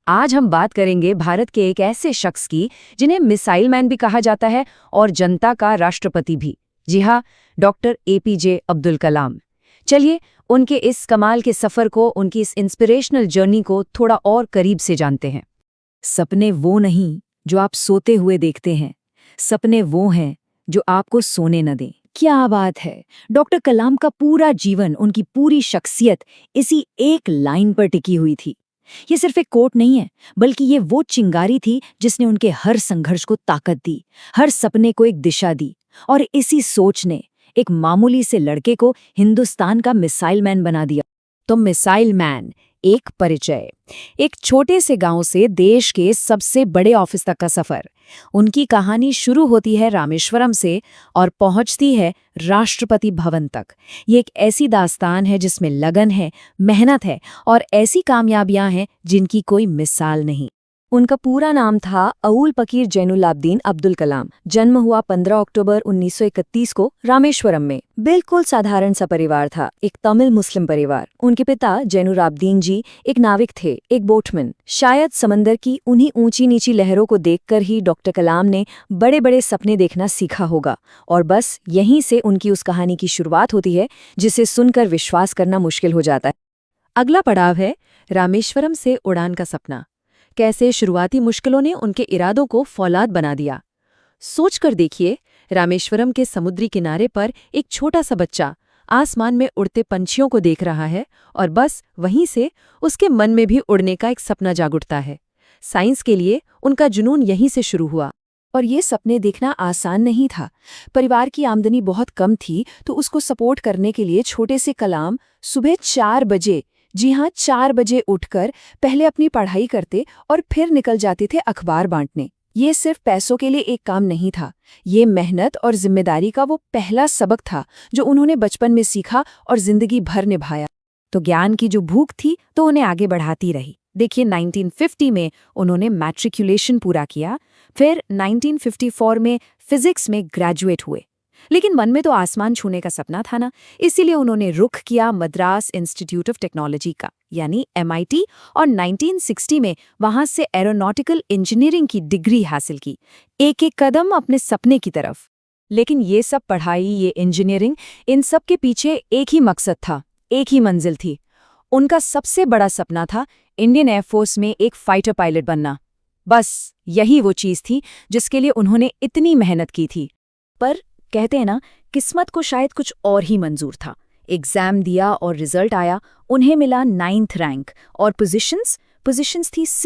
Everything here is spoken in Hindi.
आज हम बात करेंगे भारत के एक ऐसे शख्स की जिन्हें मिसाइल मैन भी कहा जाता है और जनता का राष्ट्रपति भी। जी हाँ, डॉक्टर एपीजे अब्दुल कलाम। चलिए उनके इस कमाल के सफर को, उनकी इस इंस्पिरेशनल जर्नी को थोड़ा और करीब से जानते हैं। सपने वो नहीं जो आप सोते हुए देखते हैं, सपने वो हैं जो आपको सोने न दें। क्या बात है! डॉक्टर कलाम का पूरा जीवन, उनकी पूरी शख्सियत इसी एक लाइन पर टिकी हुई थी। ये सिर्फ एक कोट नहीं है, बल्कि ये वो चिंगारी थी जिसने उनके हर संघर्ष को ताकत दी, हर सपने को एक दिशा दी। और इसी सोच ने एक मामूली से लड़के को हिंदुस्तान का मिसाइल मैन बना दिया। तो मिसाइल मैन, एक परिचय, एक छोटे से गांव से देश के सबसे बड़े ऑफिस तक का सफर। उनकी कहानी शुरू होती है रामेश्वरम से और पहुंचती है राष्ट्रपति भवन तक। ये एक ऐसी दास्तान है जिसमें लगन है, मेहनत है और ऐसी कामयाबियां हैं जिनकी कोई मिसाल नहीं। उनका पूरा नाम था अऊल पकीर जैनुलाब्दीन अब्दुल कलाम। जन्म हुआ 15 अक्टूबर 1931 को रामेश्वरम में। बिल्कुल साधारण सा परिवार था, एक तमिल मुस्लिम परिवार। उनके पिता जैनुलाब्दीन जी एक नाविक थे, एक बोटमैन। शायद समंदर की उन्हीं ऊंची नीची लहरों को देखकर ही डॉक्टर कलाम ने बड़े बड़े सपने देखना सीखा होगा। और बस यहीं से उनकी उस कहानी की शुरुआत होती है जिसे सुनकर विश्वास करना मुश्किल हो जाता है। अगला पड़ाव है रामेश्वरम से उड़ान का सपना। कैसे शुरुआती मुश्किलों ने उनके इरादों को फौलाद बना दिया। सोचकर देखिए, रामेश्वरम के समुद्री किनारे पर एक छोटा सा बच्चा आसमान में उड़ते पंछियों को देख रहा है और बस वहीं से उसके मन में भी उड़ने का एक सपना जाग उठता है। साइंस के लिए उनका जुनून यहीं से शुरू हुआ। और ये सपने देखना आसान नहीं था। परिवार की आमदनी बहुत कम थी, तो उसको सपोर्ट करने के लिए छोटे से कलाम सुबह 4 बजे, जी हाँ 4 बजे उठकर पहले अपनी पढ़ाई करते और फिर निकल जाते थे अखबार बांटने। ये सिर्फ पैसों के लिए एक काम नहीं था, ये मेहनत और जिम्मेदारी का वो पहला सबक था जो उन्होंने बचपन में सीखा और जिंदगी भर निभाया। तो ज्ञान की जो भूख थी तो उन्हें आगे बढ़ाती रही। देखिए, 1950 में उन्होंने मैट्रिकुलेशन पूरा किया, फिर 1954 में फिजिक्स में ग्रेजुएट हुए। लेकिन मन में तो आसमान छूने का सपना था ना, इसीलिए उन्होंने रुख किया मद्रास इंस्टीट्यूट ऑफ टेक्नोलॉजी का, यानी MIT, और 1960 में वहां से एरोनॉटिकल इंजीनियरिंग की डिग्री हासिल की, एक एक कदम अपने सपने की तरफ। लेकिन ये सब पढ़ाई, ये इंजीनियरिंग, इन सब के पीछे एक ही मकसद था, एक ही मंजिल थी। उनका सबसे बड़ा सपना था इंडियन एयरफोर्स में एक फाइटर पायलट बनना। बस यही वो चीज़ थी जिसके लिए उन्होंने इतनी मेहनत की थी। पर कहते हैं ना, किस्मत को शायद कुछ और ही मंजूर था। एग्जाम दिया और रिजल्ट आया, उन्हें मिला 9th रैंक और पोजीशंस थी सिर्फ